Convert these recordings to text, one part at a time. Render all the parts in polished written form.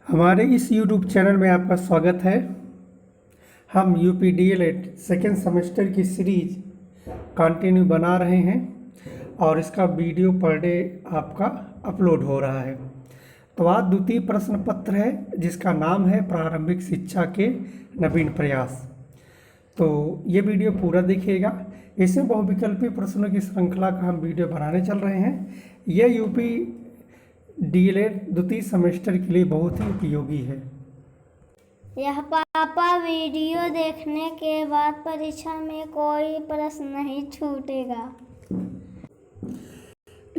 हमारे इस YouTube channel में आपका स्वागत है। हम यूपी डीएलएड सेकेंड सेमेस्टर की सीरीज कंटिन्यू बना रहे हैं और इसका वीडियो पर डे आपका अपलोड हो रहा है। तो आज द्वितीय प्रश्न पत्र है जिसका नाम है प्रारंभिक शिक्षा के नवीन प्रयास। तो ये वीडियो पूरा देखिएगा। इसमें बहुविकल्पी प्रश्नों की श्रृंखला का हम वीडियो बनाने चल रहे हैं। यह यूपी डीएलएड द्वितीय सेमेस्टर के लिए बहुत ही उपयोगी है। यह पापा वीडियो देखने के बाद परीक्षा में कोई प्रश्न नहीं छूटेगा।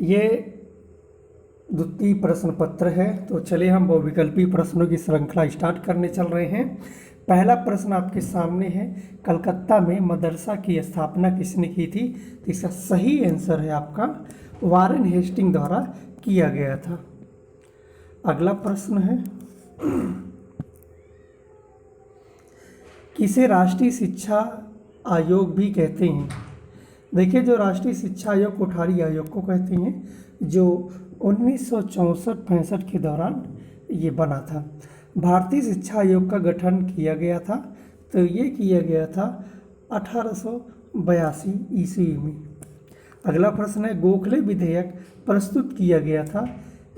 ये द्वितीय प्रश्न पत्र है। तो चलिए हम बहुविकल्पी प्रश्नों की श्रृंखला स्टार्ट करने चल रहे हैं। पहला प्रश्न आपके सामने है, कलकत्ता में मदरसा की स्थापना किसने की थी? तो इसका सही आंसर है आपका वारेन हेस्टिंग द्वारा किया गया था। अगला प्रश्न है, किसे राष्ट्रीय शिक्षा आयोग भी कहते हैं? देखिए, जो राष्ट्रीय शिक्षा आयोग कोठारी आयोग को कहते हैं, जो 1964-65 के दौरान ये बना था। भारतीय शिक्षा आयोग का गठन किया गया था, तो ये किया गया था 1882 ईस्वी में। अगला प्रश्न है, गोखले विधेयक प्रस्तुत किया गया था,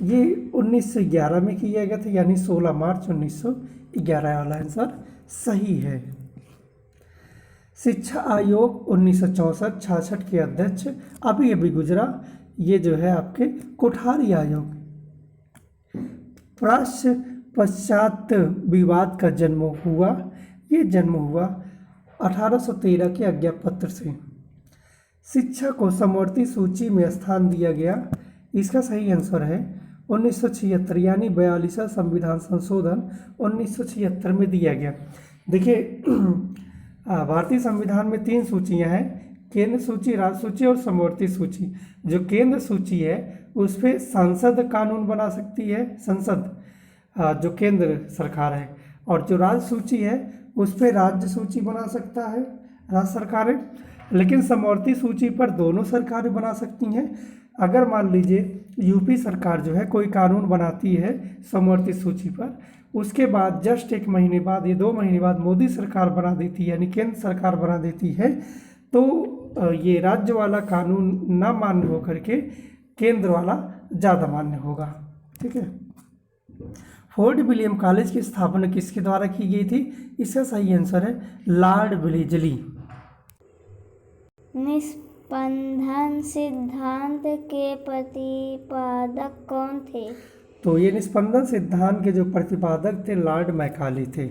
ये 1911 में किया गया था, यानी 16 मार्च 1911 वाला आंसर सही है। शिक्षा आयोग 1964-66 के अध्यक्ष अभी अभी गुजरा, ये जो है आपके कोठारी आयोग। प्राच्य पश्चात विवाद का जन्म हुआ, ये जन्म हुआ 1813 के आज्ञापत्र से। शिक्षा को समवर्ती सूची में स्थान दिया गया, इसका सही आंसर है 1976, यानी 42वां संविधान संशोधन 1976 में दिया गया। देखिए, भारतीय संविधान में 3 सूचियां हैं, केंद्र सूची, राज्य सूची और समवर्ती सूची। जो केंद्र सूची है उस पर संसद कानून बना सकती है, संसद जो केंद्र सरकार है, और जो राज्य सूची है उस पर राज्य सूची बना सकता है राज्य सरकारें। लेकिन समवर्ती सूची पर दोनों सरकारें बना सकती हैं। अगर मान लीजिए यूपी सरकार जो है कोई कानून बनाती है समवर्ती सूची पर, उसके बाद जस्ट 1 महीने बाद या 2 महीने बाद मोदी सरकार बना देती है, यानी केंद्र सरकार बना देती है, तो ये राज्य वाला कानून ना मान्य होकर के केंद्र वाला ज़्यादा मान्य होगा। ठीक है। फोर्ट विलियम कॉलेज की स्थापना किसके द्वारा की गई थी? इसका सही आंसर है लॉर्ड वेलेस्ली। निस्पंदन सिद्धांत के प्रतिपादक कौन थे? तो ये निस्पंदन सिद्धांत के जो प्रतिपादक थे लॉर्ड मैकाले थे।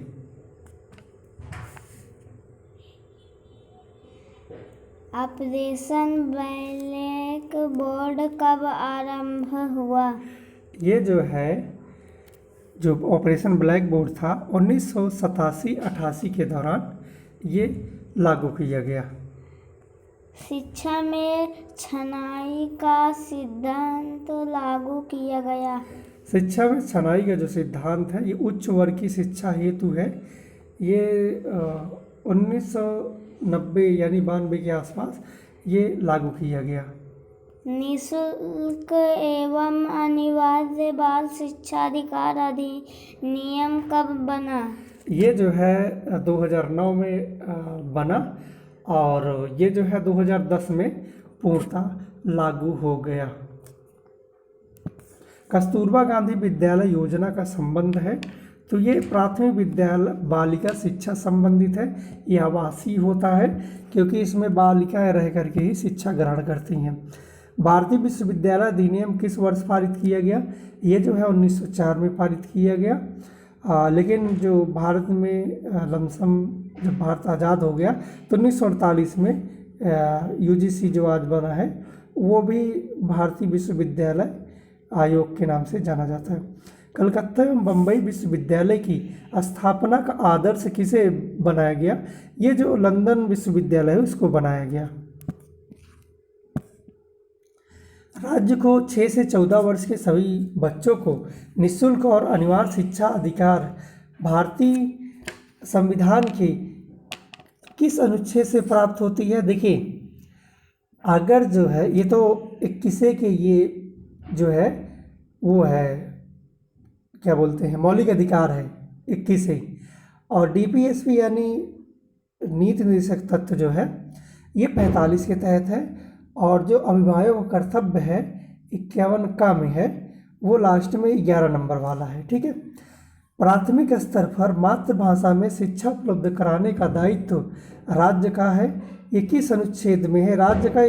ऑपरेशन ब्लैक बोर्ड कब आरंभ हुआ? ये जो है, जो ऑपरेशन ब्लैक बोर्ड था 1987-88 के दौरान ये लागू किया गया। शिक्षा में छनाई का सिद्धांत लागू किया गया। शिक्षा में छनाई का जो सिद्धांत है ये उच्च वर्ग की शिक्षा हेतु है। ये 1990 यानी 92 के आसपास ये लागू किया गया। निःशुल्क एवं अनिवार्य बाल शिक्षा अधिकार अधिनियम कब बना? ये जो है 2009 में बना और ये जो है 2010 में पूर्णतः लागू हो गया। कस्तूरबा गांधी विद्यालय योजना का संबंध है, तो ये प्राथमिक विद्यालय बालिका शिक्षा संबंधित है। ये आवासीय होता है क्योंकि इसमें बालिकाएं रह करके ही शिक्षा ग्रहण करती हैं। भारतीय विश्वविद्यालय अधिनियम किस वर्ष पारित किया गया? ये जो है 1904 में पारित किया गया। लेकिन जो भारत में लमसम जब भारत आज़ाद हो गया तो 1948 में यूजीसी जो आज बना है वो भी भारतीय विश्वविद्यालय आयोग के नाम से जाना जाता है। कलकत्ता एवं बम्बई विश्वविद्यालय की स्थापना का आदर्श किसे बनाया गया? ये जो लंदन विश्वविद्यालय है उसको बनाया गया। राज्य को 6 से 14 वर्ष के सभी बच्चों को निःशुल्क और अनिवार्य शिक्षा अधिकार भारतीय संविधान के किस अनुच्छेद से प्राप्त होती है? देखिए, अगर जो है ये तो 21 के ये जो है वो है क्या बोलते हैं मौलिक अधिकार है 21 है। और डीपीएसपी यानी नीति निर्देशक तत्व जो है ये 45 के तहत है। और जो अभिभावक का कर्तव्य है 51 का में है, वो लास्ट में 11 नंबर वाला है। ठीक है। प्राथमिक स्तर पर मातृभाषा में शिक्षा उपलब्ध कराने का दायित्व राज्य का है। ये किस अनुच्छेद में है? राज्य का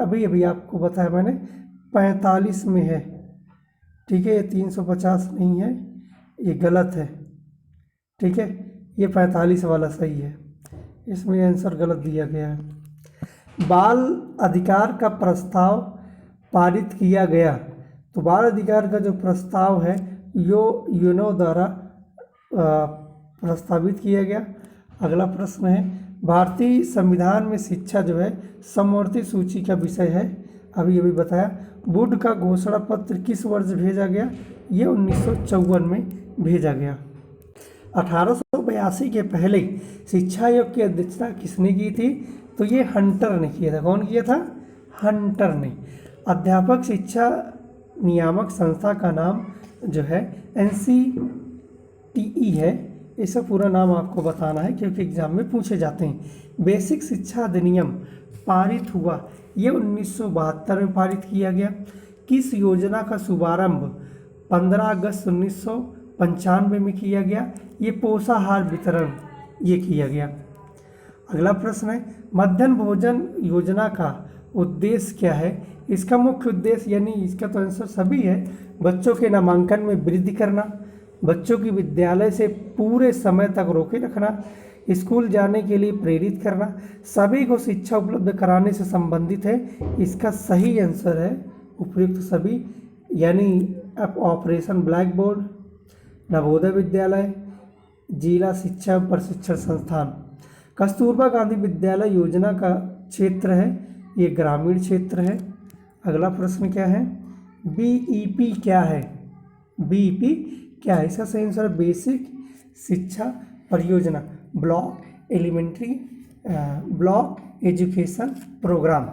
अभी अभी आपको बताया मैंने 45 में है। ठीक है, ये 350 नहीं है, ये गलत है। ठीक है, ये 45 वाला सही है, इसमें आंसर गलत दिया गया है। बाल अधिकार का प्रस्ताव पारित किया गया, तो बाल अधिकार का जो प्रस्ताव है यूएनओ द्वारा प्रस्तावित किया गया। अगला प्रश्न है, भारतीय संविधान में शिक्षा जो है समवर्ती सूची का विषय है, अभी अभी बताया। वुड का घोषणा पत्र किस वर्ष भेजा गया? ये 1954 में भेजा गया। 1882 के पहले शिक्षा आयोग की अध्यक्षता किसने की थी? तो ये हंटर ने किया था। कौन किया था? हंटर ने। अध्यापक शिक्षा नियामक संस्था का नाम जो है NCTE है। इसका पूरा नाम आपको बताना है क्योंकि एग्जाम में पूछे जाते हैं। बेसिक शिक्षा अधिनियम पारित हुआ, ये 1972 में पारित किया गया। किस योजना का शुभारंभ 15 अगस्त 1995 में किया गया? ये पोषाहार वितरण ये किया गया। अगला प्रश्न है, मध्याह्न भोजन योजना का उद्देश्य क्या है? इसका मुख्य उद्देश्य यानी इसका तो आंसर सभी है, बच्चों के नामांकन में वृद्धि करना, बच्चों की विद्यालय से पूरे समय तक रोके रखना, स्कूल जाने के लिए प्रेरित करना, सभी को शिक्षा उपलब्ध कराने से संबंधित है। इसका सही आंसर है उपयुक्त सभी, यानी operation black board, Navodaya Vidyalaya, जिला शिक्षा प्रशिक्षण संस्थान। कस्तूरबा गांधी विद्यालय योजना का क्षेत्र है, ये ग्रामीण क्षेत्र है। अगला प्रश्न क्या है? BEP क्या है? BEP क्या है? इसका सही आंसर बेसिक शिक्षा परियोजना, ब्लॉक एजुकेशन प्रोग्राम।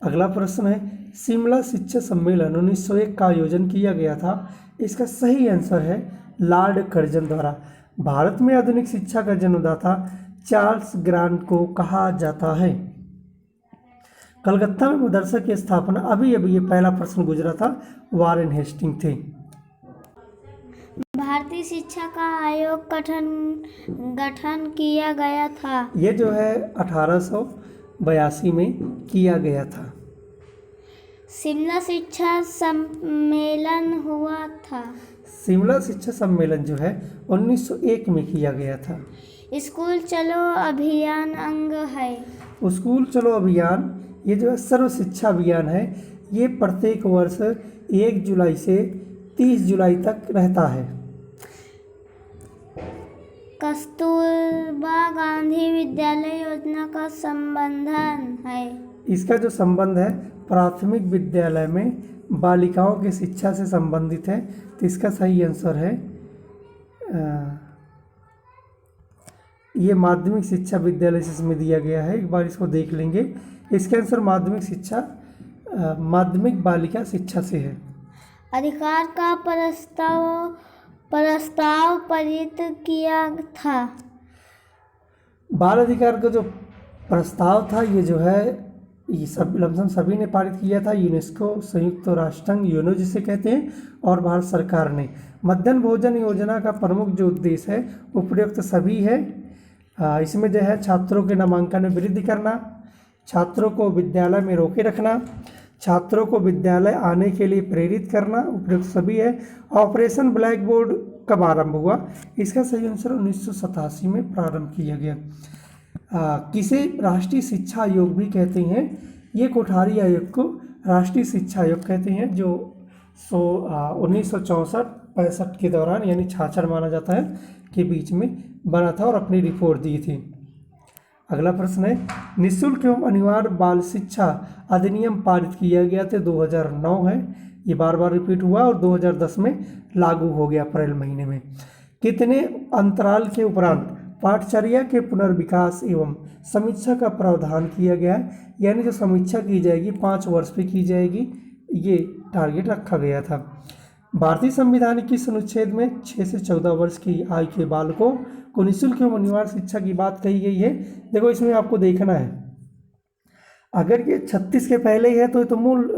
अगला प्रश्न है, शिमला शिक्षा सम्मेलन 1901 का आयोजन किया गया था। इसका सही आंसर है लॉर्ड कर्जन द्वारा। भारत में आधुनिक शिक्षा का जन्मदाता चार्ल्स ग्रांट को कहा जाता है। कलकत्ता में मदरसा की स्थापना, अभी अभी ये पहला प्रश्न गुजरा था, वारेन हेस्टिंग थे। भारतीय शिक्षा का आयोग गठन किया गया था। ये जो है 1882 में किया गया था। शिमला शिक्षा सम्मेलन हुआ था। शिमला शिक्षा सम्मेलन जो है 1901 में किया गया था। स्कूल चलो अभियान अंग है। स्कूल चलो अभियान ये जो है सर्व शिक्षा अभियान है, ये प्रत्येक वर्ष 1 जुलाई से 30 जुलाई तक रहता है। कस्तूरबा गांधी विद्यालय योजना का संबंधन है। इसका जो संबंध है प्राथमिक विद्यालय में बालिकाओं की शिक्षा से संबंधित है, तो इसका सही आंसर है ये माध्यमिक शिक्षा विद्यालय से इसमें दिया गया है। एक बार इसको देख लेंगे। इसका आंसर माध्यमिक शिक्षा माध्यमिक बालिका शिक्षा से है। अधिकार का प्रस्ताव पारित किया था। बाल अधिकार का जो प्रस्ताव था ये जो है ये सब लमसम सभी ने पारित किया था। यूनेस्को, संयुक्त राष्ट्र संघ यूएनओ जिसे कहते हैं, और भारत सरकार ने। मध्याह्न भोजन योजना का प्रमुख जो उद्देश्य है उपयुक्त सभी है। इसमें जो है छात्रों के नामांकन में वृद्धि करना, छात्रों को विद्यालय में रोके रखना, छात्रों को विद्यालय आने के लिए प्रेरित करना, उपयुक्त सभी है। ऑपरेशन ब्लैक बोर्ड कब आरंभ हुआ? इसका सही आंसर 1987 में प्रारंभ किया गया। किसे राष्ट्रीय शिक्षा आयोग भी कहते हैं? ये कोठारी आयोग को राष्ट्रीय शिक्षा आयोग कहते हैं, जो 1964-65 के दौरान यानी 66 माना जाता है के बीच में बना था और अपनी रिपोर्ट दी थी। अगला प्रश्न है, निःशुल्क एवं अनिवार्य बाल शिक्षा अधिनियम पारित किया गया था 2009 है। ये बार बार रिपीट हुआ और 2010 में लागू हो गया अप्रैल महीने में। कितने अंतराल के उपरांत पाठचर्या के पुनर्विकास एवं समीक्षा का प्रावधान किया गया है? यानी जो समीक्षा की जाएगी 5 वर्ष पे की जाएगी, ये टारगेट रखा गया था। भारतीय संविधान के किस अनुच्छेद में 6 से 14 वर्ष की आयु के बालकों को निःशुल्क एवं अनिवार्य शिक्षा की बात कही गई है? देखो इसमें आपको देखना है, अगर ये 36 के पहले है तो मूल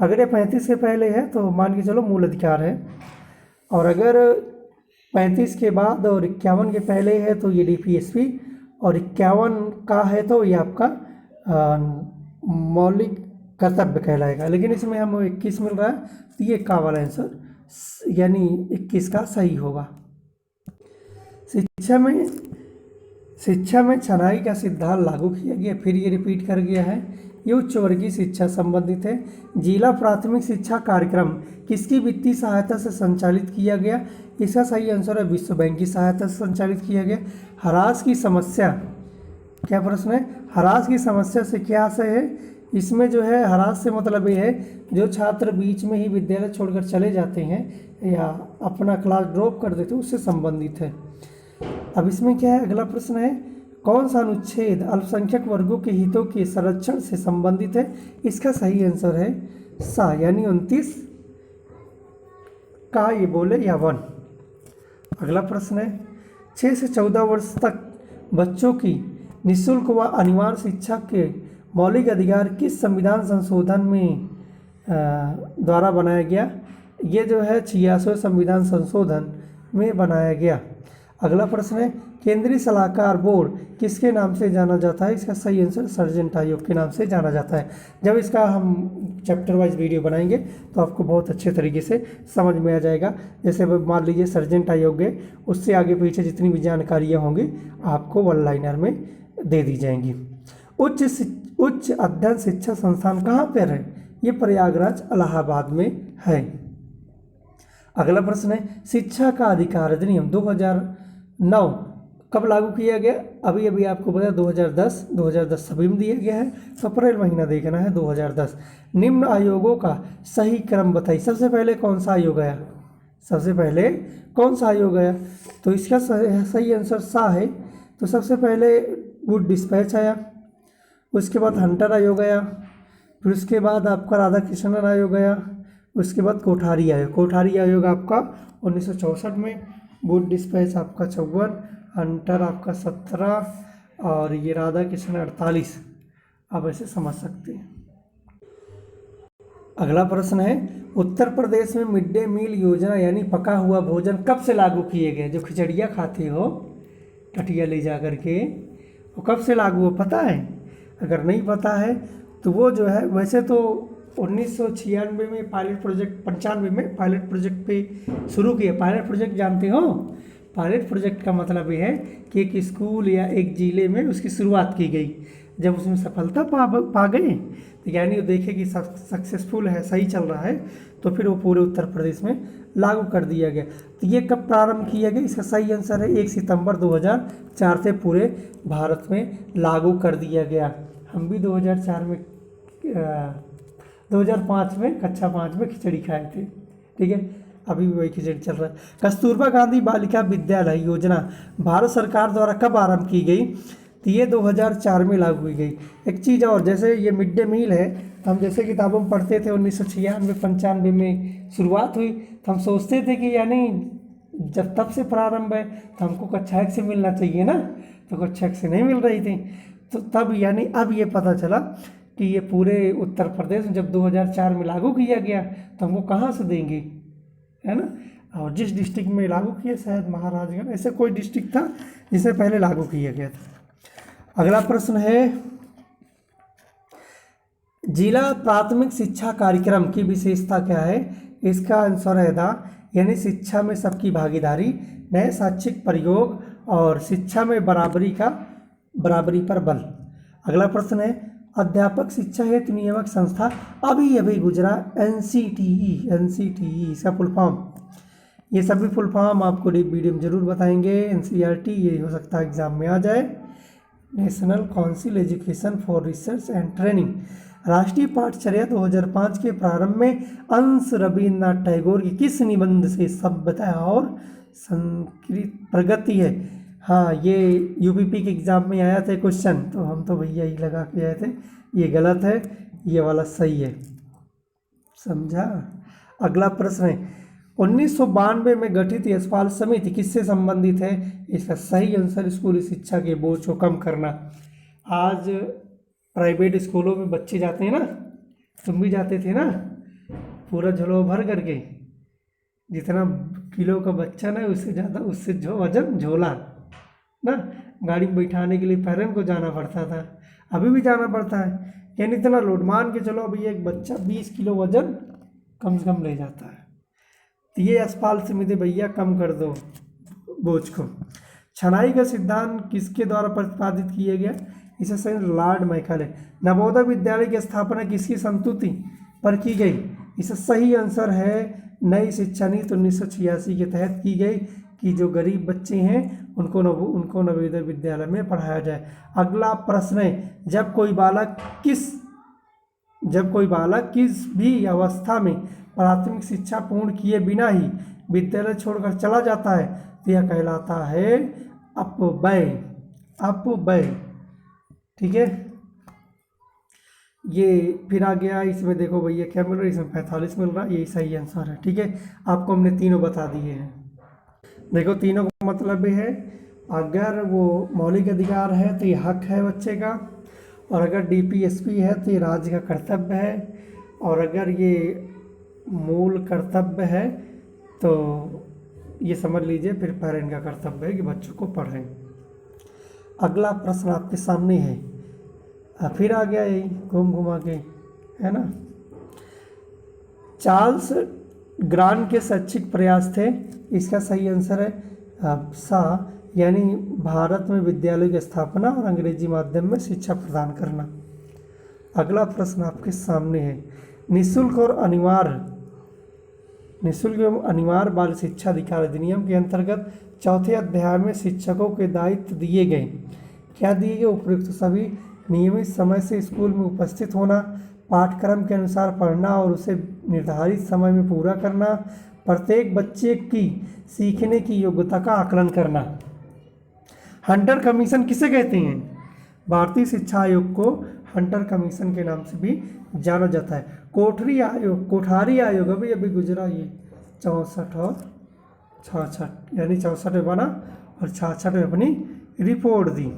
अगर ये 35 के पहले है तो मान के चलो मूल अधिकार है, और अगर 35 के बाद और 51 के पहले है तो ये डीपीएसपी, और 51 का है तो ये आपका मौलिक कर्तव्य कहलाएगा। लेकिन इसमें हमें 21 मिल रहा है, तो ये का वाला आंसर यानी 21 का सही होगा। शिक्षा में छनाई का सिद्धांत लागू किया गया, फिर ये रिपीट कर गया है। ये उच्च वर्गीय शिक्षा संबंधित है। जिला प्राथमिक शिक्षा कार्यक्रम किसकी वित्तीय सहायता से संचालित किया गया? इसका सही आंसर है विश्व बैंक की सहायता से संचालित किया गया। हरास की समस्या, क्या प्रश्न है? हरास की समस्या से क्या आशय है? इसमें जो है हरास से मतलब ये है जो छात्र बीच में ही विद्यालय छोड़कर चले जाते हैं या अपना क्लास ड्रॉप कर देते हैं, उससे संबंधित है। अब इसमें क्या है, अगला प्रश्न है, कौन सा अनुच्छेद अल्पसंख्यक वर्गों के हितों के संरक्षण से संबंधित है? इसका सही आंसर है सा यानी 29 का ये बोले या 1। अगला प्रश्न है, 6 से 14 वर्ष तक बच्चों की निःशुल्क व अनिवार्य शिक्षा के मौलिक अधिकार किस संविधान संशोधन में द्वारा बनाया गया? ये जो है 86वें संविधान संशोधन में बनाया गया। अगला प्रश्न है, केंद्रीय सलाहकार बोर्ड किसके नाम से जाना जाता है? इसका सही आंसर सर्जेंट आयोग के नाम से जाना जाता है। जब इसका हम चैप्टर वाइज वीडियो बनाएंगे तो आपको बहुत अच्छे तरीके से समझ में आ जाएगा। जैसे मान लीजिए सर्जेंट आयोग है, उससे आगे पीछे जितनी भी जानकारियाँ होंगी आपको वन लाइनर में दे दी जाएंगी। उच्च अध्ययन शिक्षा संस्थान कहाँ पर है? ये प्रयागराज इलाहाबाद में है। अगला प्रश्न है, शिक्षा का अधिकार अधिनियम 2009 कब लागू किया गया? अभी आपको पता है 2010 सभी में दिया गया है, तो अप्रैल महीना देखना है 2010। निम्न आयोगों का सही क्रम बताइए। सबसे पहले कौन सा आयोग आया? तो इसका सही आंसर सा है। तो सबसे पहले गुड डिस्पैच आया, उसके बाद हंटर आयोग आया, फिर उसके बाद आपका राधा कृष्णन आयोग आया, उसके बाद कोठारी आयोग आपका 1964 में, गुड डिस्पैच आपका 54, हंटर आपका 17 और ये राधा कृष्ण 48। आप ऐसे समझ सकते हैं। अगला प्रश्न है, उत्तर प्रदेश में मिड डे मील योजना यानी पका हुआ भोजन कब से लागू किए गए? जो खिचड़िया खाते हो टटिया ले जा करके, वो कब से लागू हो पता है? अगर नहीं पता है तो वो जो है, वैसे तो 1996 में पायलट प्रोजेक्ट, 95 में पायलट प्रोजेक्ट पे शुरू किया। पायलट प्रोजेक्ट जानते हो? पायलट प्रोजेक्ट का मतलब ये है कि एक स्कूल या एक जिले में उसकी शुरुआत की गई। जब उसमें सफलता पा गए तो यानी वो देखे कि सक्सेसफुल है, सही चल रहा है, तो फिर वो पूरे उत्तर प्रदेश में लागू कर दिया गया। तो ये कब प्रारंभ किया गया? इसका सही आंसर है 1 सितंबर 2004 से पूरे भारत में लागू कर दिया गया। हम भी 2005 में कक्षा 5 में खिचड़ी खाए थे, ठीक है, अभी भी वही खिचड़ी चल रहा है। कस्तूरबा गांधी बालिका विद्यालय योजना भारत सरकार द्वारा कब आरंभ की गई? तो ये 2004 में लागू की गई। एक चीज़ और, जैसे ये मिड डे मील है, तो हम जैसे किताबों में पढ़ते थे 1996-95 में शुरुआत हुई, तो हम सोचते थे कि यानी जब तब से प्रारंभ है तो हमको कक्षा 1 से मिलना चाहिए ना, तो कक्षा 1 से नहीं मिल रही थी। तो तब यानी अब ये पता चला कि ये पूरे उत्तर प्रदेश में जब 2004 में लागू किया गया तो हमको कहाँ से देंगे, है ना। और जिस डिस्ट्रिक्ट में लागू किया, शायद महाराजगंज, ऐसे कोई डिस्ट्रिक्ट था जिसे पहले लागू किया गया था। अगला प्रश्न है, जिला प्राथमिक शिक्षा कार्यक्रम की विशेषता क्या है? इसका आंसर है दा, यानी शिक्षा में सबकी भागीदारी, नए शैक्षिक प्रयोग और शिक्षा में बराबरी पर बल। अगला प्रश्न है, अध्यापक शिक्षा हेतु नियामक संस्था अभी गुजरा NCTE इसका फुल फॉर्म। ये सभी फुल फॉर्म आपको वीडियो में जरूर बताएंगे। NCERT ये हो सकता है एग्जाम में आ जाए। National council education for research and training. राष्ट्रीय पाठचर्या 2005 के प्रारंभ में अंश रविन्द्रनाथ टैगोर की किस निबंध से सभ्यता और संस्कृति प्रगति है? हाँ, ये UPP के एग्ज़ाम में आया था क्वेश्चन, तो हम तो भैया ही लगा के आए थे। ये गलत है, ये वाला सही है, समझा। अगला प्रश्न है 1992 में गठित यशपाल समिति किससे संबंधित है? इसका सही आंसर स्कूली शिक्षा के बोझ को कम करना। आज प्राइवेट स्कूलों में बच्चे जाते हैं ना, तुम भी जाते थे ना, पूरा झोला भर करके, जितना किलो का बच्चा ना उससे ज़्यादा, उससे जो वजन झोला ना, गाड़ी में बैठाने के लिए पेरेंट्स को जाना पड़ता था, अभी भी जाना पड़ता है। यानी इतना लोड मान के चलो, अभी एक बच्चा 20 किलो वजन कम से कम ले जाता है। तो ये यशपाल समिति भैया कम कर दो बोझ को। छनाई का सिद्धांत किसके द्वारा प्रतिपादित किया गया? इसे सही लॉर्ड मैकल है। नवोदय विद्यालय की स्थापना किसकी संस्तुति पर की गई? इसका सही आंसर है नई शिक्षा नीति 1986 के तहत की गई कि जो गरीब बच्चे हैं उनको नवोदय विद्यालय में पढ़ाया जाए। अगला प्रश्न है जब कोई बालक किस भी अवस्था में प्राथमिक शिक्षा पूर्ण किए बिना ही विद्यालय छोड़कर चला जाता है तो यह कहलाता है अपव्यय। ठीक है, ये फिर आ गया। इसमें देखो भैया क्या मिल रहा है, इसमें 45 मिल रहा है, यही सही आंसर है। ठीक है, आपको हमने तीनों बता दिए हैं। देखो तीनों का मतलब है अगर वो मौलिक अधिकार है तो ये हक है बच्चे का, और अगर डीपीएसपी है तो ये राज्य का कर्तव्य है, और अगर ये मूल कर्तव्य है तो ये समझ लीजिए फिर पेरेंट का कर्तव्य है कि बच्चों को पढ़ें। अगला प्रश्न आपके सामने है, फिर आ गया यही घूम घुमा के, है ना। चार्ल्स ग्रांट के शैक्षिक प्रयास थे, इसका सही आंसर है सा, यानी भारत में विद्यालय की स्थापना और अंग्रेजी माध्यम में शिक्षा प्रदान करना। अगला प्रश्न आपके सामने है निःशुल्क एवं अनिवार्य बाल शिक्षा अधिकार अधिनियम के अंतर्गत चौथे अध्याय में शिक्षकों के दायित्व दिए गए। क्या दिए गए? उपयुक्त सभी नियमित समय से स्कूल में उपस्थित होना, पाठ्यक्रम के अनुसार पढ़ना और उसे निर्धारित समय में पूरा करना, प्रत्येक बच्चे की सीखने की योग्यता का आकलन करना। हंटर कमीशन किसे कहते हैं? भारतीय शिक्षा आयोग को हंटर कमीशन के नाम से भी जाना जाता है। कोठारी आयोग अभी गुजरा, ये 64 और 66, यानी 64 में बना और 66 में अपनी रिपोर्ट दी।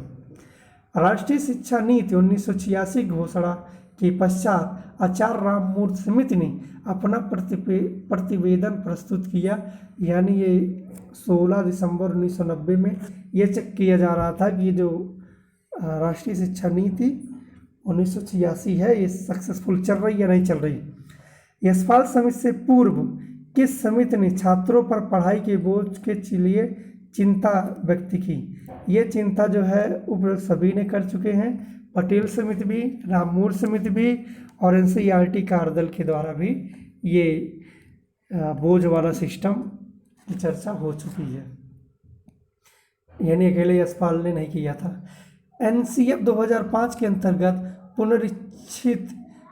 राष्ट्रीय शिक्षा नीति 1986 घोषणा के पश्चात आचार्य राममूर्ति समिति ने अपना प्रतिवेदन प्रस्तुत किया, यानी ये 16 दिसंबर 1990 में ये चेक किया जा रहा था कि ये जो राष्ट्रीय शिक्षा नीति 1986 है ये सक्सेसफुल चल रही या नहीं चल रही। यशपाल समिति से पूर्व किस समिति ने छात्रों पर पढ़ाई के बोझ के लिए चिंता व्यक्त की? ये चिंता जो है उपरोक्त सभी ने कर चुके हैं, पटेल समिति भी, राममूर्ति समिति भी, और एनसीईआरटी कार्यदल के द्वारा भी ये बोझ वाला सिस्टम की चर्चा हो चुकी है, यानी अकेले यशपाल ने नहीं किया था। एनसीएफ 2005 के अंतर्गत पुनरीक्षित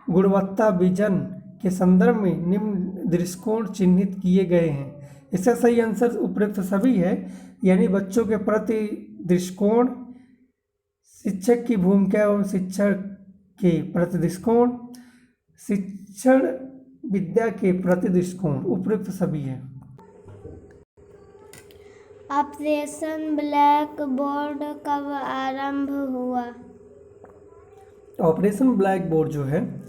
गुणवत्ता विजन के संदर्भ में निम्न दृष्टिकोण चिन्हित किए गए हैं। इसका सही आंसर उपयुक्त सभी है, यानी बच्चों के प्रति दृष्टिकोण, शिक्षक की भूमिका एवं शिक्षण के प्रति दृष्टिकोण, शिक्षण विद्या के प्रति दृष्टिकोण, उपयुक्त सभी है। ऑपरेशन ब्लैक बोर्ड कब आरंभ हुआ? ऑपरेशन ब्लैक बोर्ड जो है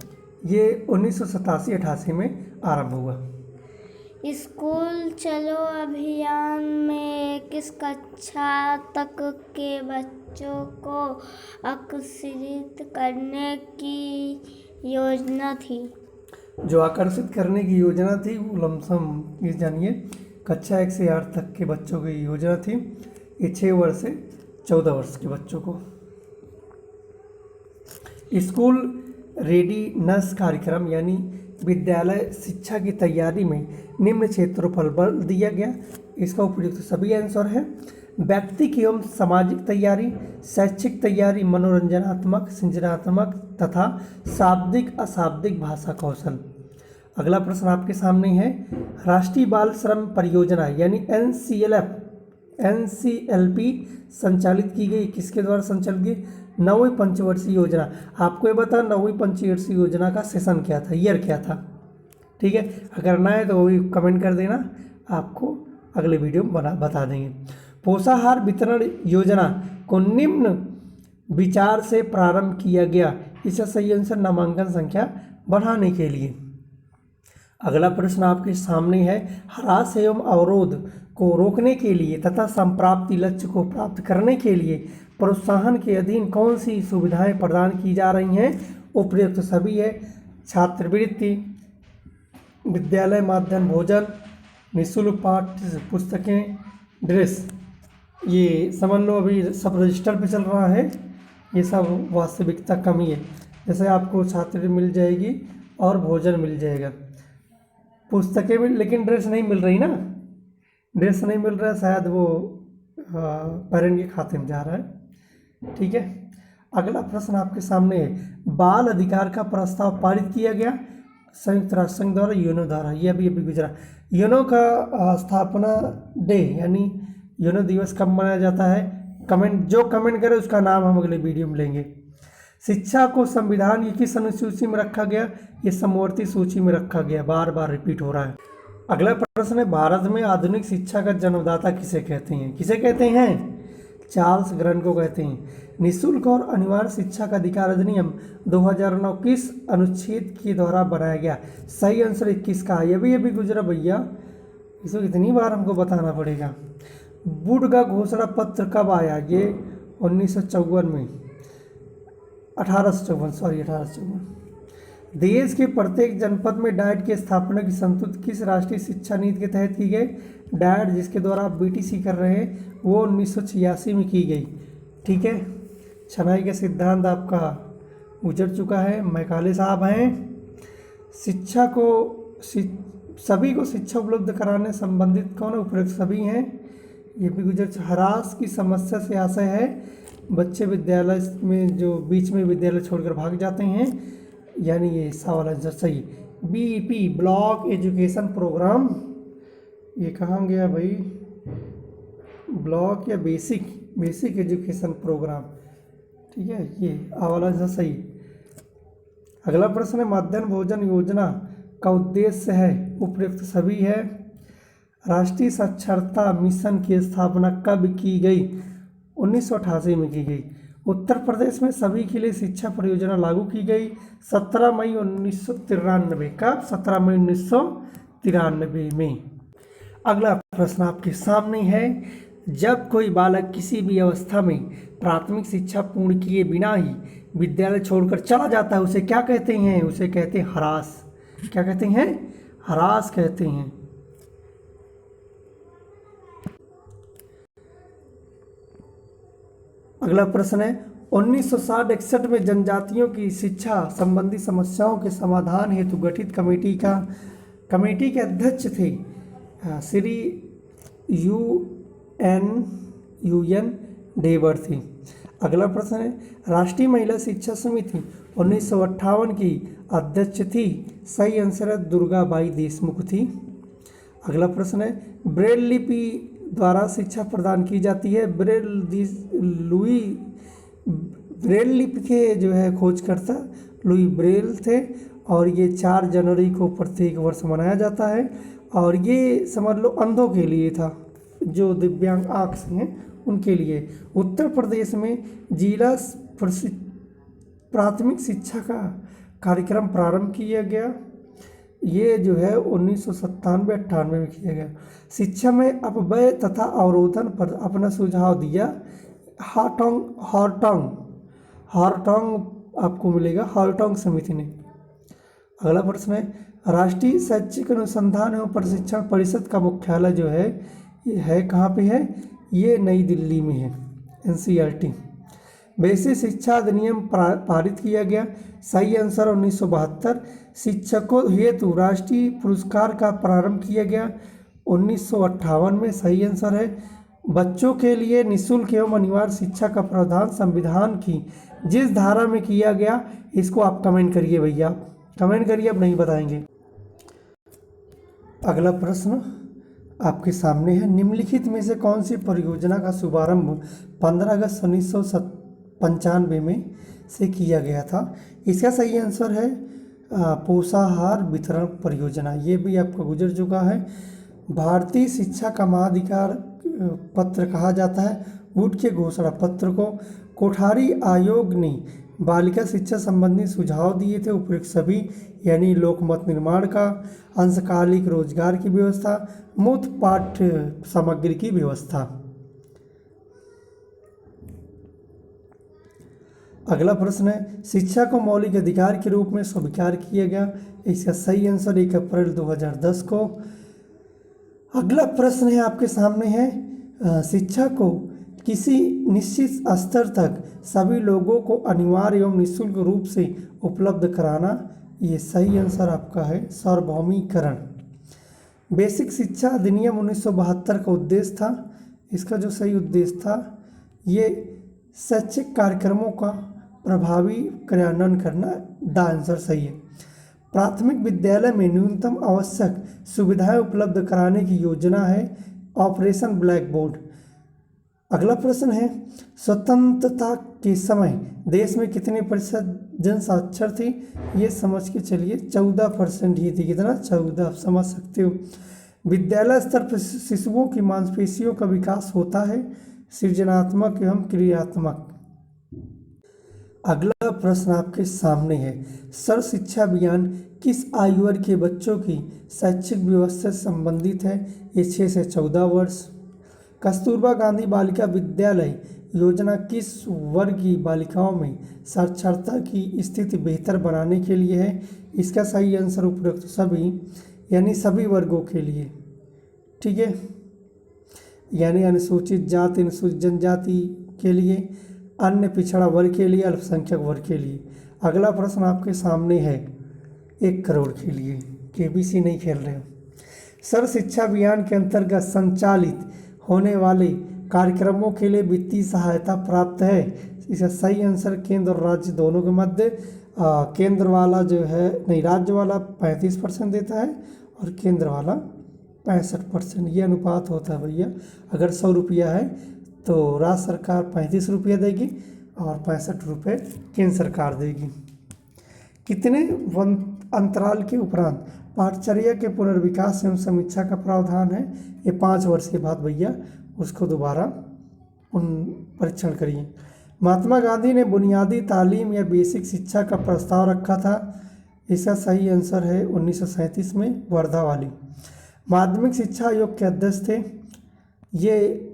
ये 1987-88 में आरंभ हुआ। स्कूल चलो अभियान में किस कक्षा तक के बच्चों को आकर्षित करने की योजना थी? जो आकर्षित करने की योजना थी वो लमसम ये जानिए कक्षा 1 से 8 तक के बच्चों की योजना थी। ये 6 वर्ष से 14 वर्ष के बच्चों को। स्कूल रेडीनेस कार्यक्रम यानी विद्यालय शिक्षा की तैयारी में निम्न क्षेत्रों पर बल दिया गया। इसका उपयुक्त सभी आंसर है। व्यक्तिक एवं सामाजिक तैयारी, शैक्षिक तैयारी, मनोरंजनात्मक, सृजनात्मक तथा शाब्दिक अशाब्दिक भाषा कौशल। अगला प्रश्न आपके सामने है राष्ट्रीय बाल श्रम परियोजना यानी एनसीएलपी संचालित की गई, किसके द्वारा संचालित की? 9वीं पंचवर्षीय योजना। आपको ये बता 9वीं पंचवर्षीय योजना का सेशन क्या था, ईयर क्या था? ठीक है, अगर ना है तो वो भी कमेंट कर देना, आपको अगले वीडियो में बता देंगे। पोषाहार वितरण योजना को निम्न विचार से प्रारंभ किया गया, इसका सही आंसर नामांकन संख्या बढ़ाने के लिए। अगला प्रश्न आपके सामने है, ह्रास एवं अवरोध को रोकने के लिए तथा संप्राप्ति लक्ष्य को प्राप्त करने के लिए प्रोत्साहन के अधीन कौन सी सुविधाएं प्रदान की जा रही हैं? उपयुक्त सभी है। छात्रवृत्ति, विद्यालय माध्याह्न भोजन, निःशुल्क पाठ्य पुस्तकें, ड्रेस। ये समझ लो अभी सब रजिस्टर पे चल रहा है, ये सब वास्तविकता कमी है। जैसे आपको छात्रवृत्ति मिल जाएगी और भोजन मिल जाएगा, पुस्तकें भी, लेकिन ड्रेस नहीं मिल रही ना, ड्रेस नहीं मिल रहा है, शायद वो पेरेंट के खाते में जा रहा है। ठीक है, अगला प्रश्न आपके सामने है, बाल अधिकार का प्रस्ताव पारित किया गया संयुक्त राष्ट्र संघ द्वारा, यूएनओ द्वारा। ये अभी गुजरा। यूएनओ का स्थापना डे यानी यूएनओ दिवस कब मनाया जाता है? जो कमेंट करे उसका नाम हम अगले वीडियो में लेंगे। शिक्षा को संविधान की किस अनुसूची में रखा गया? ये समवर्ती सूची में रखा गया, बार बार रिपीट हो रहा है। अगला प्रश्न है, भारत में आधुनिक शिक्षा का जन्मदाता किसे कहते हैं? किसे कहते हैं? चार्ल्स ग्रन को कहते हैं। निःशुल्क और अनिवार्य शिक्षा का अधिकार अधिनियम 2009 किस अनुच्छेद के द्वारा बनाया गया? सही आंसर 21 का। ये भी गुजरा भैया, इसको कितनी बार हमको बताना पड़ेगा। वुड का घोषणा पत्र कब आया? ये 1954 में, 1854। देश के प्रत्येक जनपद में डाइट की स्थापना की संतुलित किस राष्ट्रीय शिक्षा नीति के तहत की गई? डाइट जिसके द्वारा आप बीटीसी कर रहे हैं वो 1986 में की गई। ठीक है, छनाई का सिद्धांत आपका गुजर चुका है, मैकाले साहब हैं। शिक्षा को सभी को शिक्षा उपलब्ध कराने संबंधित कौन? उपयुक्त सभी हैं, ये भी गुजर। ह्रास की समस्या से आशय है बच्चे विद्यालय में जो बीच में विद्यालय छोड़कर भाग जाते हैं, यानी ये सवाल आंसर सही। बीईपी ब्लॉक एजुकेशन प्रोग्राम, ये कहाँ गया भाई? ब्लॉक या बेसिक एजुकेशन प्रोग्राम। ठीक है, ये वाला आंसर सही। अगला प्रश्न है, मध्याह्न भोजन योजना का उद्देश्य है? उपयुक्त सभी है। राष्ट्रीय साक्षरता मिशन की स्थापना कब की गई? 1988 में की गई। उत्तर प्रदेश में सभी के लिए शिक्षा परियोजना लागू की गई 17 मई 1993। कब? 17 मई 1993 में। अगला प्रश्न आपके सामने है, जब कोई बालक किसी भी अवस्था में प्राथमिक शिक्षा पूर्ण किए बिना ही विद्यालय छोड़कर चला जाता है उसे क्या कहते हैं? उसे कहते हैं ह्रास। क्या कहते हैं? ह्रास कहते हैं। अगला प्रश्न है, 1960-61 में जनजातियों की शिक्षा संबंधी समस्याओं के समाधान हेतु गठित कमेटी के अध्यक्ष थे श्री यूएन डेवर थी। अगला प्रश्न है, राष्ट्रीय महिला शिक्षा समिति 1958 की अध्यक्ष थी। सही आंसर है दुर्गाबाई देशमुख थी। अगला प्रश्न है, ब्रेल लिपि द्वारा शिक्षा प्रदान की जाती है। ब्रेल लिपि के जो है खोजकर्ता लुई ब्रेल थे और ये 4 जनवरी को प्रत्येक वर्ष मनाया जाता है। और ये समझ लो अंधों के लिए था, जो दिव्यांग आँख से हैं उनके लिए। उत्तर प्रदेश में जिला प्राथमिक शिक्षा का कार्यक्रम प्रारंभ किया गया, ये जो है 1997-98 में किया गया। शिक्षा में अपव्यय तथा अवरोधन पर अपना सुझाव दिया हार्टोंग आपको मिलेगा, हार्टोंग समिति ने। अगला प्रश्न है, राष्ट्रीय शैक्षिक अनुसंधान एवं प्रशिक्षण परिषद का मुख्यालय जो है ये है कहाँ पे है? ये नई दिल्ली में है, NCERT। बेसिक शिक्षा अधिनियम पारित किया गया। सही आंसर 1972। शिक्षकों हेतु राष्ट्रीय पुरस्कार का प्रारंभ किया गया 1958 में। सही आंसर है। बच्चों के लिए निःशुल्क एवं अनिवार्य शिक्षा का प्रावधान संविधान की जिस धारा में किया गया, इसको आप कमेंट करिए भैया, कमेंट करिए, अब नहीं बताएंगे। अगला प्रश्न आपके सामने है, निम्नलिखित में से कौन सी परियोजना का शुभारंभ 15 अगस्त 1995 में से किया गया था? इसका सही आंसर है पोषाहार वितरण परियोजना, ये भी आपका गुजर चुका है। भारतीय शिक्षा का महाधिकार पत्र कहा जाता है वुड के घोषणा पत्र को। कोठारी आयोग ने बालिका शिक्षा संबंधी सुझाव दिए थे उपयुक्त सभी, यानी लोकमत निर्माण का, अंशकालिक रोजगार की व्यवस्था, मुफ्त पाठ्य सामग्री की व्यवस्था। अगला प्रश्न है, शिक्षा को मौलिक अधिकार के रूप में स्वीकार किया गया। इसका सही आंसर 1 अप्रैल 2010 को। अगला प्रश्न है आपके सामने है, शिक्षा को किसी निश्चित स्तर तक सभी लोगों को अनिवार्य एवं निःशुल्क रूप से उपलब्ध कराना। ये सही आंसर आपका है सार्वभौमिकरण। बेसिक शिक्षा अधिनियम 1972 का उद्देश्य था, इसका जो सही उद्देश्य था ये शैक्षिक कार्यक्रमों का प्रभावी क्रियान्वयन करना, द आंसर सही है। प्राथमिक विद्यालय में न्यूनतम आवश्यक सुविधाएं उपलब्ध कराने की योजना है ऑपरेशन ब्लैक बोर्ड। अगला प्रश्न है, स्वतंत्रता के समय देश में कितने प्रतिशत जन साक्षर थी? ये समझ के चलिए 14% ही थी। कितना? 14, आप समझ सकते हो। विद्यालय स्तर पर शिशुओं की मांसपेशियों का विकास होता है, सृजनात्मक एवं क्रियात्मक। अगला प्रश्न आपके सामने है, सर्व शिक्षा अभियान किस आयु वर्ग के बच्चों की शैक्षिक व्यवस्था से संबंधित है? ये 6 से 14 वर्ष। कस्तूरबा गांधी बालिका विद्यालय योजना किस वर्ग की बालिकाओं में साक्षरता की स्थिति बेहतर बनाने के लिए है? इसका सही आंसर उपरोक्त सभी, यानी सभी वर्गों के लिए। ठीक है, यानी अनुसूचित जाति, अनुसूचित जनजाति के लिए, अन्य पिछड़ा वर्ग के लिए, अल्पसंख्यक वर्ग के लिए। अगला प्रश्न आपके सामने है 1 करोड़ के लिए, केबीसी नहीं खेल रहे हो। सर्व शिक्षा अभियान के अंतर्गत संचालित होने वाले कार्यक्रमों के लिए वित्तीय सहायता प्राप्त है। इसका सही आंसर केंद्र और राज्य दोनों के मध्य, केंद्र वाला जो है नहीं, राज्य वाला 35% देता है और केंद्र वाला 65%। ये अनुपात होता है भैया। अगर 100 रुपया है तो राज्य सरकार 35 रुपया देगी और 65 रुपये केंद्र सरकार देगी। कितने अंतराल के उपरांत पाठचर्या के पुनर्विकास एवं समीक्षा का प्रावधान है? ये 5 वर्ष के बाद भैया उसको दोबारा परीक्षण करिए। महात्मा गांधी ने बुनियादी तालीम या बेसिक शिक्षा का प्रस्ताव रखा था। इसका सही आंसर है 1937 में, वर्धा वाली। माध्यमिक शिक्षा आयोग के अध्यक्ष थे ये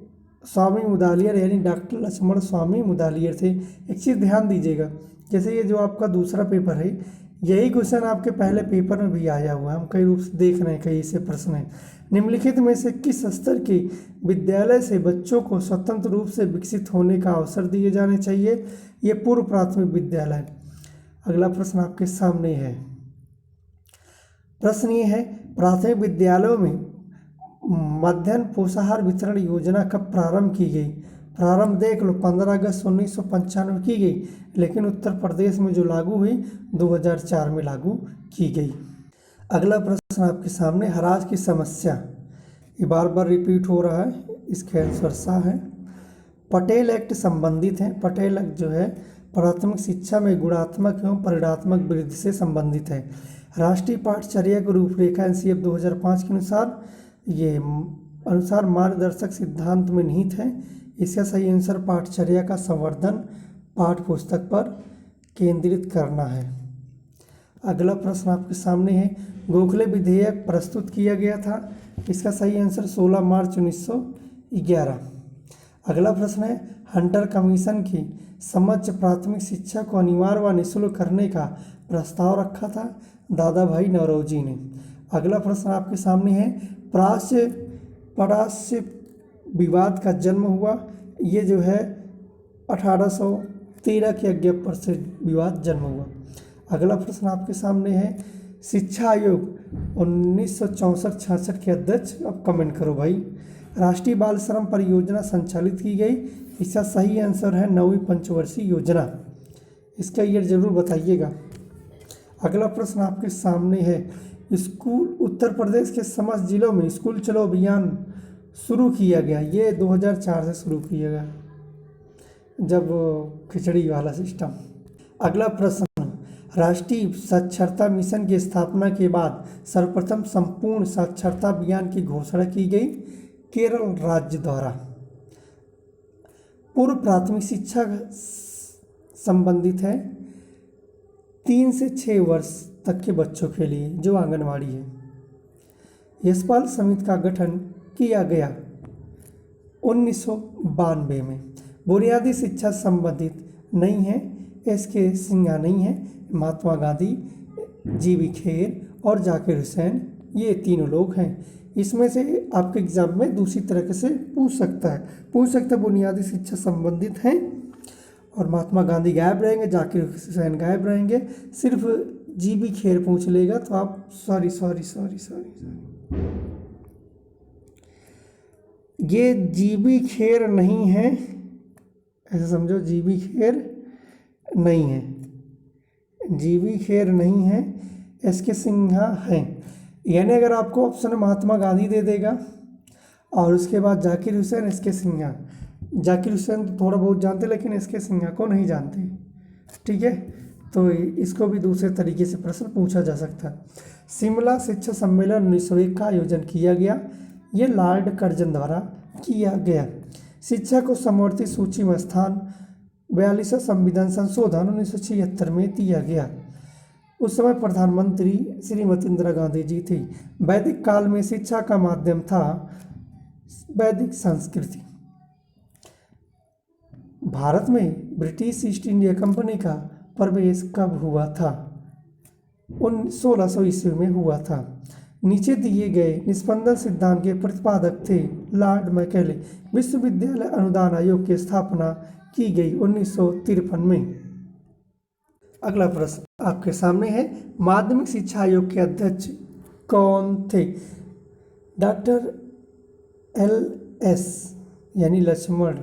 स्वामी मुदालियर, यानी डॉक्टर लक्ष्मण स्वामी मुदालियर थे। एक चीज़ ध्यान दीजिएगा, जैसे ये जो आपका दूसरा पेपर है, यही क्वेश्चन आपके पहले पेपर में भी आया हुआ है, हम कई रूप से देख रहे हैं, कई ऐसे प्रश्न हैं। निम्नलिखित में से किस स्तर के विद्यालय से बच्चों को स्वतंत्र रूप से विकसित होने का अवसर दिए जाने चाहिए? ये पूर्व प्राथमिक विद्यालय। अगला प्रश्न आपके सामने है। प्रश्न ये है, प्राथमिक विद्यालयों में मध्याह्न पोषाहार वितरण योजना कब प्रारंभ की गई? प्रारंभ देख लो, 15 अगस्त 1995 की गई, लेकिन उत्तर प्रदेश में जो लागू हुई 2004 में लागू की गई। अगला प्रश्न आपके सामने, हराज की समस्या, ये बार बार रिपीट हो रहा है, इसका आंसर सा है। पटेल एक्ट संबंधित है। पटेल एक्ट जो है प्राथमिक शिक्षा में गुणात्मक एवं परिणात्मक वृद्धि से संबंधित है। राष्ट्रीय पाठचर्या की रूपरेखा NCF 2005 के अनुसार मार्गदर्शक सिद्धांत में निहित है। इसका सही आंसर पाठचर्या का संवर्धन पाठ्य पुस्तक पर केंद्रित करना है। अगला प्रश्न आपके सामने है, गोखले विधेयक प्रस्तुत किया गया था। इसका सही आंसर 16 मार्च 1911। अगला प्रश्न है, हंटर कमीशन की समक्ष प्राथमिक शिक्षा को अनिवार्य व निःशुल्क करने का प्रस्ताव रखा था दादा भाई नौरोजी ने। अगला प्रश्न आपके सामने है, परास्य विवाद का जन्म हुआ। ये जो है 1813 के आज्ञा पर से विवाद जन्म हुआ। अगला प्रश्न आपके सामने है, शिक्षा आयोग 1964-66 के अध्यक्ष, अब कमेंट करो भाई। राष्ट्रीय बाल श्रम परियोजना संचालित की गई। इसका सही आंसर है 9वीं पंचवर्षीय योजना। इसका ईयर जरूर बताइएगा। अगला प्रश्न आपके सामने है, स्कूल उत्तर प्रदेश के समस्त जिलों में स्कूल चलो अभियान शुरू किया गया। ये 2004 से शुरू किया गया, जब खिचड़ी वाला सिस्टम। अगला प्रश्न, राष्ट्रीय साक्षरता मिशन की स्थापना के बाद सर्वप्रथम संपूर्ण साक्षरता अभियान की घोषणा की गई केरल राज्य द्वारा। पूर्व प्राथमिक शिक्षा संबंधित है 3 से 6 वर्ष तक के बच्चों के लिए जो आंगनवाड़ी है। यशपाल समिति का गठन किया गया 1992 में। बुनियादी शिक्षा संबंधित नहीं है, एस.के. सिन्हा नहीं है, महात्मा गांधी, जी.बी. खेर और जाकिर हुसैन, ये तीनों लोग हैं। इसमें से आपके एग्जाम में दूसरी तरह से पूछ सकता है बुनियादी शिक्षा संबंधित हैं और महात्मा गांधी गायब रहेंगे, जाकिर हुसैन गायब रहेंगे, सिर्फ जी.बी. खेर पूछ लेगा तो आप सॉरी ये जी.बी. खेर नहीं है, ऐसा समझो जी.बी. खेर नहीं है, जी.बी. खेर नहीं है, एस.के. सिन्हा हैं। यानी अगर आपको ऑप्शन महात्मा गांधी दे देगा और उसके बाद जाकिर हुसैन, एस.के. सिन्हा। जाकिर हुसैन तो थोड़ा बहुत जानते लेकिन एस.के. सिन्हा को नहीं जानते, ठीक है। तो इसको भी दूसरे तरीके से प्रश्न पूछा जा सकता है। शिमला शिक्षा सम्मेलन 1901 का आयोजन किया गया, ये लॉर्ड कर्जन द्वारा किया गया। शिक्षा को समवर्ती सूची में स्थान 42वां संविधान संशोधन 1976 में दिया गया। उस समय प्रधानमंत्री श्रीमती इंदिरा गांधी जी थी। वैदिक काल में शिक्षा का माध्यम था वैदिक संस्कृति। भारत में ब्रिटिश ईस्ट इंडिया कंपनी का प्रवेश कब हुआ था? 1600 ईस्वी में हुआ था। नीचे दिए गए निस्पंदन सिद्धांत के प्रतिपादक थे लॉर्ड मैकेले। विश्वविद्यालय अनुदान आयोग की स्थापना की गई 1953 में। अगला प्रश्न आपके सामने है, माध्यमिक शिक्षा आयोग के अध्यक्ष कौन थे? Doctor L.S. यानी लक्ष्मण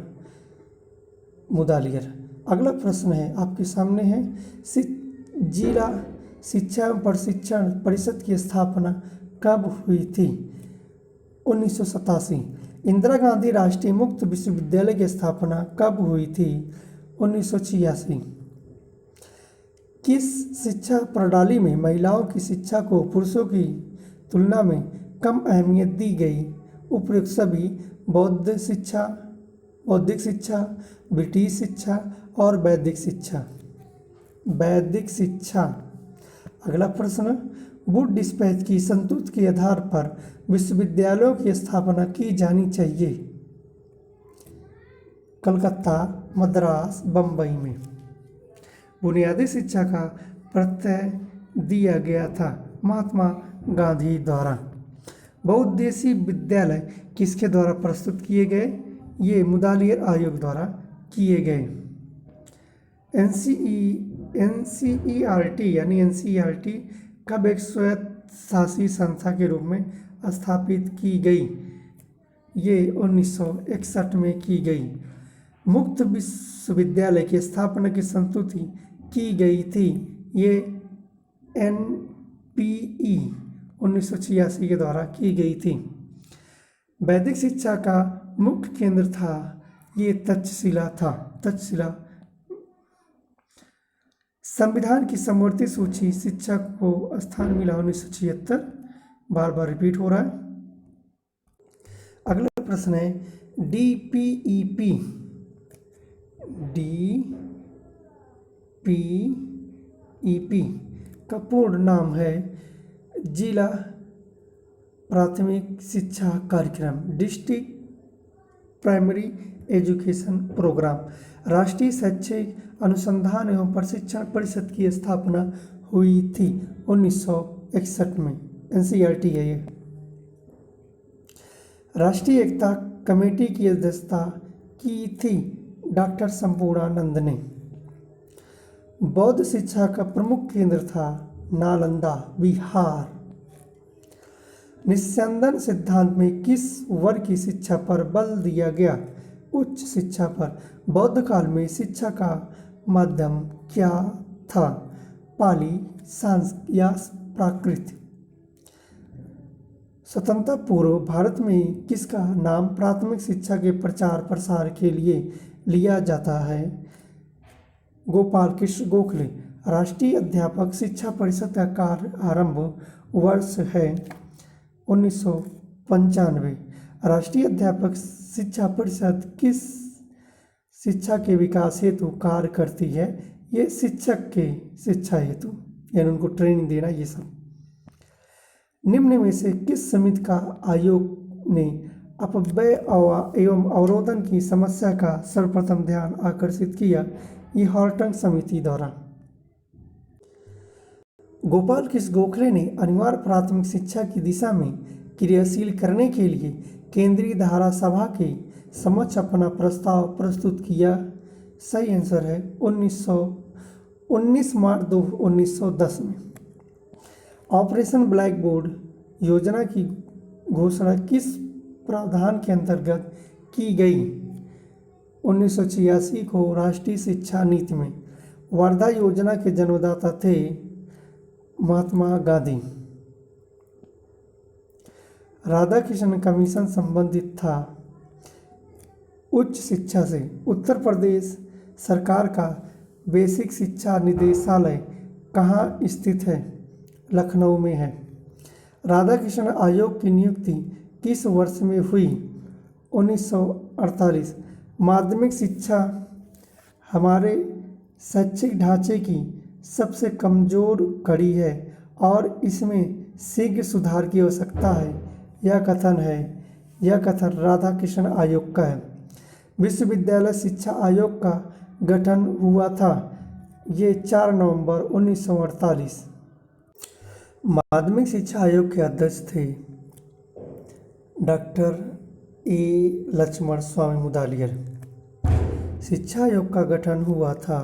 मुदालियर। अगला प्रश्न है आपके सामने है, जिला शिक्षा एवं प्रशिक्षण परिषद की स्थापना कब हुई थी? 1987। इंदिरा गांधी राष्ट्रीय मुक्त विश्वविद्यालय की स्थापना कब हुई थी? 1986। किस शिक्षा प्रणाली में महिलाओं की शिक्षा को पुरुषों की तुलना में कम अहमियत दी गई? उपयुक्त सभी बौद्धिक शिक्षा, ब्रिटिश शिक्षा और वैदिक शिक्षा। वैदिक शिक्षा। अगला प्रश्न, वुड डिस्पैच की संतुष्ट के आधार पर विश्वविद्यालयों की स्थापना की जानी चाहिए? कलकत्ता, मद्रास, बम्बई में। बुनियादी शिक्षा का प्रत्यय दिया गया था महात्मा गांधी द्वारा। बहुउद्देशीय विद्यालय किसके द्वारा प्रस्तुत किए गए? ये मुदालियर आयोग द्वारा किए गए। एनसीईआरटी कब एक स्वायत्त शासी संस्था के रूप में स्थापित की गई? ये 1961 में की गई। मुक्त विश्वविद्यालय की स्थापना की संस्तुति की गई थी, ये NPE 1986 के द्वारा की गई थी। वैदिक शिक्षा का मुख्य केंद्र था, ये तक्षशिला था। तक्षशिला। संविधान की समवर्ती सूची शिक्षा को स्थान मिला 1976, बार बार रिपीट हो रहा है। अगला प्रश्न है, DPEP का पूर्ण नाम है जिला प्राथमिक शिक्षा कार्यक्रम, डिस्ट्रिक्ट प्राइमरी एजुकेशन प्रोग्राम। राष्ट्रीय शैक्षिक अनुसंधान एवं प्रशिक्षण परिषद की स्थापना हुई थी 1961 में। NCERT है ये। राष्ट्रीय एकता कमेटी की अध्यक्षता की थी डॉक्टर संपूर्णानंद ने। बौद्ध शिक्षा का प्रमुख केंद्र था नालंदा, बिहार। निस्यंदन सिद्धांत में किस वर्ग की शिक्षा पर बल दिया गया? उच्च शिक्षा पर। बौद्ध काल में शिक्षा का माध्यम क्या था? पाली, संस्कृत या प्राकृत? स्वतंत्रता पूर्व भारत में किसका नाम प्राथमिक शिक्षा के प्रचार प्रसार के लिए लिया जाता है? गोपाल कृष्ण गोखले। राष्ट्रीय अध्यापक शिक्षा परिषद का कार्य आरंभ वर्ष है 1995। राष्ट्रीय अध्यापक शिक्षा परिषद किस शिक्षा के विकास हेतु कार्य करती है? ये शिक्षक के शिक्षा हेतु, यानी उनको ट्रेनिंग देना, ये सब। निम्न में से किस समिति का आयोग ने अपव्यय एवं अवरोधन की समस्या का सर्वप्रथम ध्यान आकर्षित किया? ये हॉर्टन समिति द्वारा। गोपाल कृष्ण गोखले ने अनिवार्य प्राथमिक शिक्षा की दिशा में क्रियाशील करने के लिए केंद्रीय धारा सभा के समक्ष अपना प्रस्ताव प्रस्तुत किया। सही आंसर है 19 मार्च 1910 में। ऑपरेशन ब्लैक बोर्ड योजना की घोषणा किस प्रावधान के अंतर्गत की गई? 1986 को राष्ट्रीय शिक्षा नीति में। वर्धा योजना के जन्मदाता थे महात्मा गांधी। राधाकृष्ण कमीशन संबंधित था उच्च शिक्षा से। उत्तर प्रदेश सरकार का बेसिक शिक्षा निदेशालय कहाँ स्थित है? लखनऊ में है। राधाकृष्ण आयोग की नियुक्ति किस वर्ष में हुई? 1948। माध्यमिक शिक्षा हमारे शैक्षिक ढांचे की सबसे कमज़ोर कड़ी है और इसमें शीघ्र सुधार की आवश्यकता है। यह कथन राधाकृष्ण आयोग का है। विश्वविद्यालय शिक्षा आयोग का गठन हुआ था, ये 4 नवंबर 1948। माध्यमिक शिक्षा आयोग के अध्यक्ष थे डॉक्टर ए लक्ष्मण स्वामी मुदालियर। शिक्षा आयोग का गठन हुआ था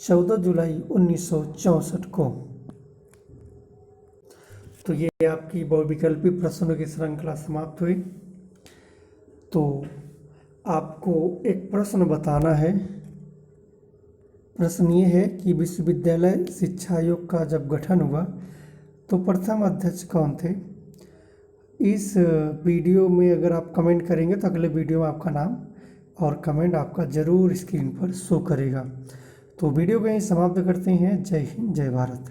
14 जुलाई 1964 को। तो ये आपकी बहुविकल्पी प्रश्नों की श्रृंखला समाप्त हुई। तो आपको एक प्रश्न बताना है। प्रश्न ये है कि विश्वविद्यालय शिक्षा आयोग का जब गठन हुआ तो प्रथम अध्यक्ष कौन थे? इस वीडियो में अगर आप कमेंट करेंगे तो अगले वीडियो में आपका नाम और कमेंट आपका ज़रूर स्क्रीन पर शो करेगा। तो वीडियो को यहीं समाप्त करते हैं। जय हिंद, जय भारत।